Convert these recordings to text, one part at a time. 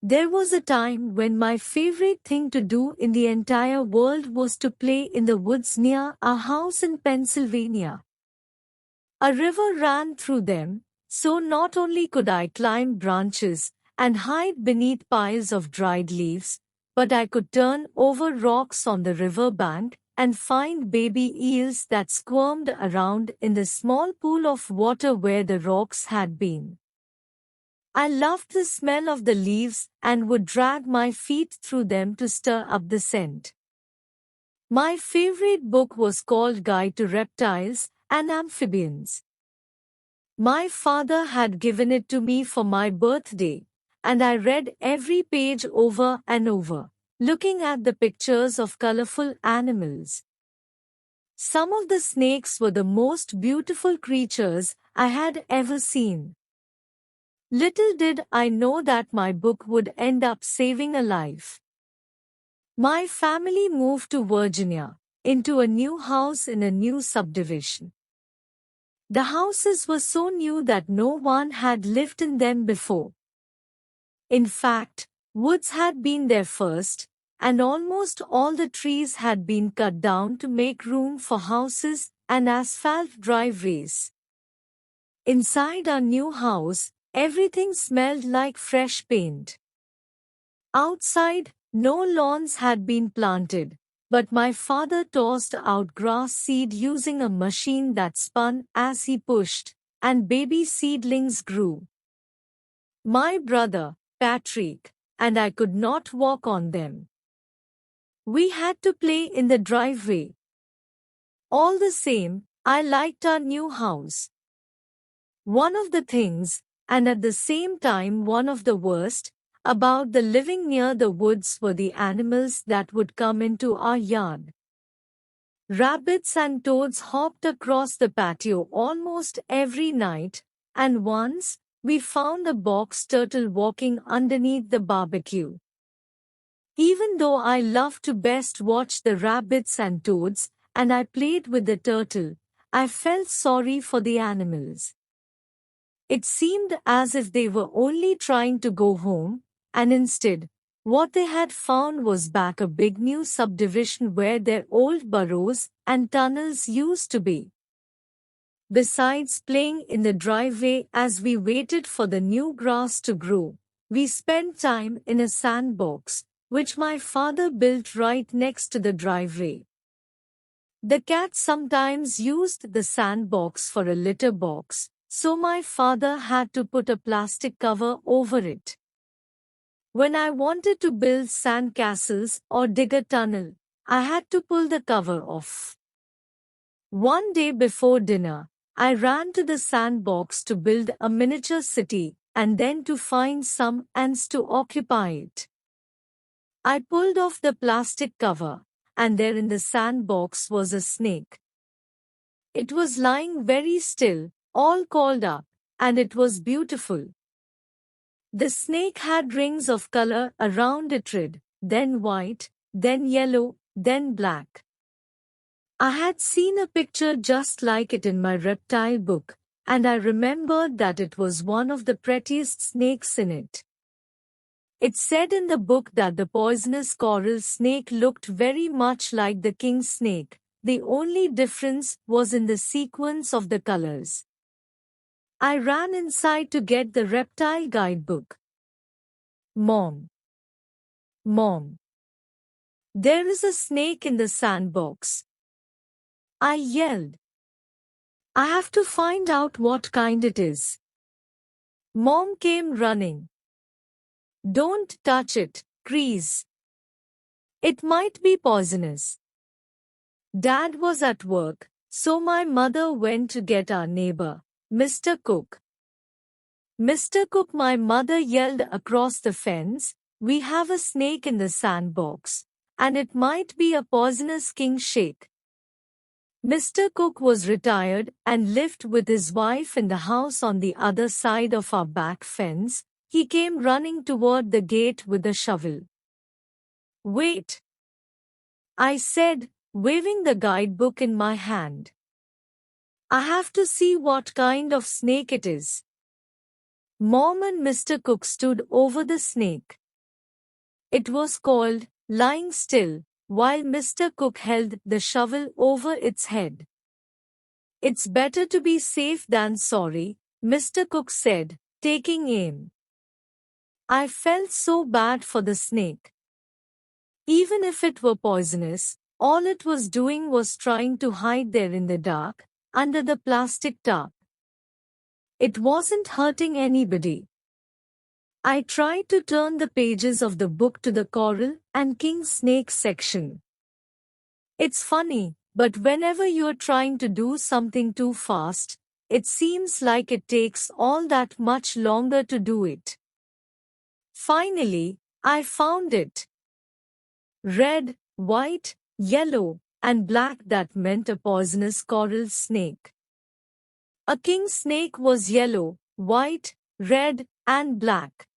There was a time when my favorite thing to do in the entire world was to play in the woods near our house in Pennsylvania. A river ran through them, so not only could I climb branches and hide beneath piles of dried leaves, but I could turn over rocks on the river bank and find baby eels that squirmed around in the small pool of water where the rocks had been. I loved the smell of the leaves and would drag my feet through them to stir up the scent. My favorite book was called Guide to Reptiles and Amphibians. My father had given it to me for my birthday, and I read every page over and over, looking at the pictures of colorful animals. Some of the snakes were the most beautiful creatures I had ever seen. Little did I know that my book would end up saving a life. My family moved to Virginia, into a new house in a new subdivision. The houses were so new that no one had lived in them before. In fact, woods had been there first, and almost all the trees had been cut down to make room for houses and asphalt driveways. Inside our new house, everything smelled like fresh paint. Outside, no lawns had been planted, but my father tossed out grass seed using a machine that spun as he pushed, and baby seedlings grew. My brother, Patrick, and I could not walk on them. We had to play in the driveway. All the same, I liked our new house. One of the things, and at the same time one of the worst, about the living near the woods were the animals that would come into our yard. Rabbits and toads hopped across the patio almost every night, and once, we found a box turtle walking underneath the barbecue. Even though I loved to best watch the rabbits and toads, and I played with the turtle, I felt sorry for the animals. It seemed as if they were only trying to go home, and instead, what they had found was back a big new subdivision where their old burrows and tunnels used to be. Besides playing in the driveway as we waited for the new grass to grow, we spent time in a sandbox, which my father built right next to the driveway. The cats sometimes used the sandbox for a litter box, so my father had to put a plastic cover over it. When I wanted to build sand castles or dig a tunnel, I had to pull the cover off. One day before dinner, I ran to the sandbox to build a miniature city and then to find some ants to occupy it. I pulled off the plastic cover, and there in the sandbox was a snake. It was lying very still, all curled up, and it was beautiful. The snake had rings of color around it, red, then white, then yellow, then black. I had seen a picture just like it in my reptile book, and I remembered that it was one of the prettiest snakes in it. It said in the book that the poisonous coral snake looked very much like the king snake. The only difference was in the sequence of the colors. I ran inside to get the reptile guidebook. Mom. Mom. There is a snake in the sandbox. I yelled. I have to find out what kind it is. Mom came running. Don't touch it, please. It might be poisonous. Dad was at work, so my mother went to get our neighbor, Mr. Cook. Mr. Cook, my mother yelled across the fence, we have a snake in the sandbox, and it might be a poisonous king snake. Mr. Cook was retired and lived with his wife in the house on the other side of our back fence. He came running toward the gate with a shovel. Wait, I said, waving the guidebook in my hand. I have to see what kind of snake it is. Mom and Mr. Cook stood over the snake. It was called lying still, while Mr. Cook held the shovel over its head. "It's better to be safe than sorry," Mr. Cook said, taking aim. I felt so bad for the snake. Even if it were poisonous, all it was doing was trying to hide there in the dark, under the plastic tarp. It wasn't hurting anybody. I tried to turn the pages of the book to the coral and king snake section. It's funny, but whenever you're trying to do something too fast, it seems like it takes all that much longer to do it. Finally, I found it. Red, white, yellow, and black. That meant a poisonous coral snake. A king snake was yellow, white, red, and black.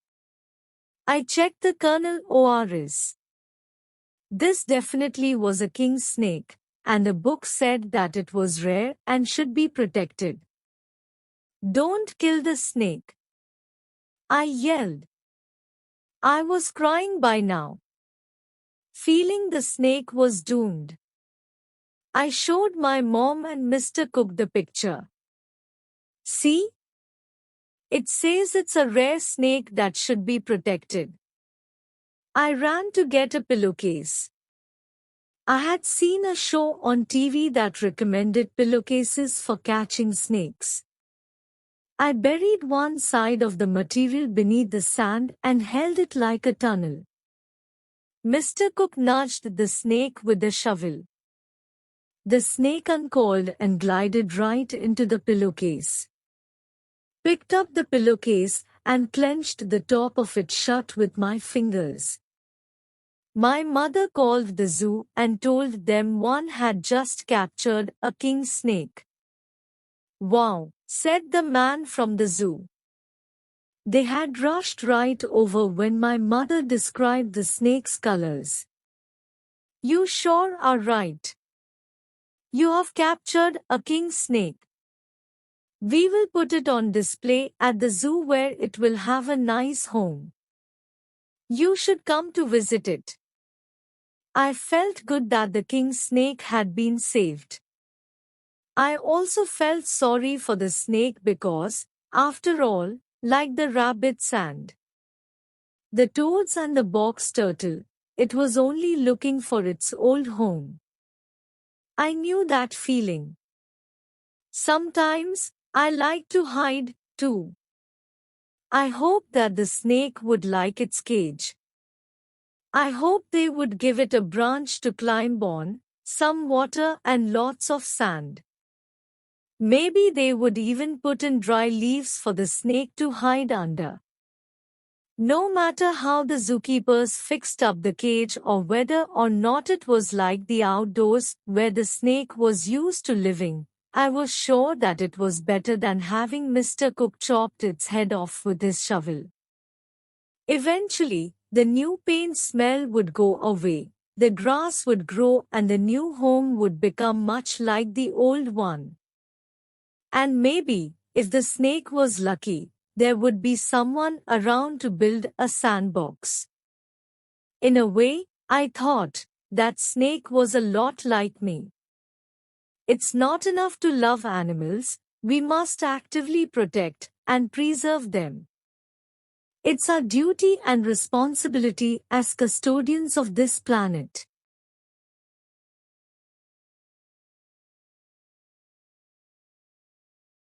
I checked the kernel ORS. This definitely was a king snake, and the book said that it was rare and should be protected. "Don't kill the snake," I yelled. I was crying by now, feeling the snake was doomed. I showed my mom and Mr. Cook the picture. "See? It says it's a rare snake that should be protected." I ran to get a pillowcase. I had seen a show on TV that recommended pillowcases for catching snakes. I buried one side of the material beneath the sand and held it like a tunnel. Mr. Cook nudged the snake with the shovel. The snake uncoiled and glided right into the pillowcase. Picked up the pillowcase and clenched the top of it shut with my fingers. My mother called the zoo and told them one had just captured a king snake. "Wow," said the man from the zoo. They had rushed right over when my mother described the snake's colors. "You sure are right. You have captured a king snake. We will put it on display at the zoo where it will have a nice home. You should come to visit it." I felt good that the king snake had been saved. I also felt sorry for the snake because, after all, like the rabbits and the toads and the box turtle, it was only looking for its old home. I knew that feeling. Sometimes, I like to hide, too. I hope that the snake would like its cage. I hope they would give it a branch to climb on, some water and lots of sand. Maybe they would even put in dry leaves for the snake to hide under. No matter how the zookeepers fixed up the cage or whether or not it was like the outdoors where the snake was used to living, I was sure that it was better than having Mr. Cook chopped its head off with his shovel. Eventually, the new paint smell would go away, the grass would grow and the new home would become much like the old one. And maybe, if the snake was lucky, there would be someone around to build a sandbox. In a way, I thought, that snake was a lot like me. It's not enough to love animals, we must actively protect and preserve them. It's our duty and responsibility as custodians of this planet.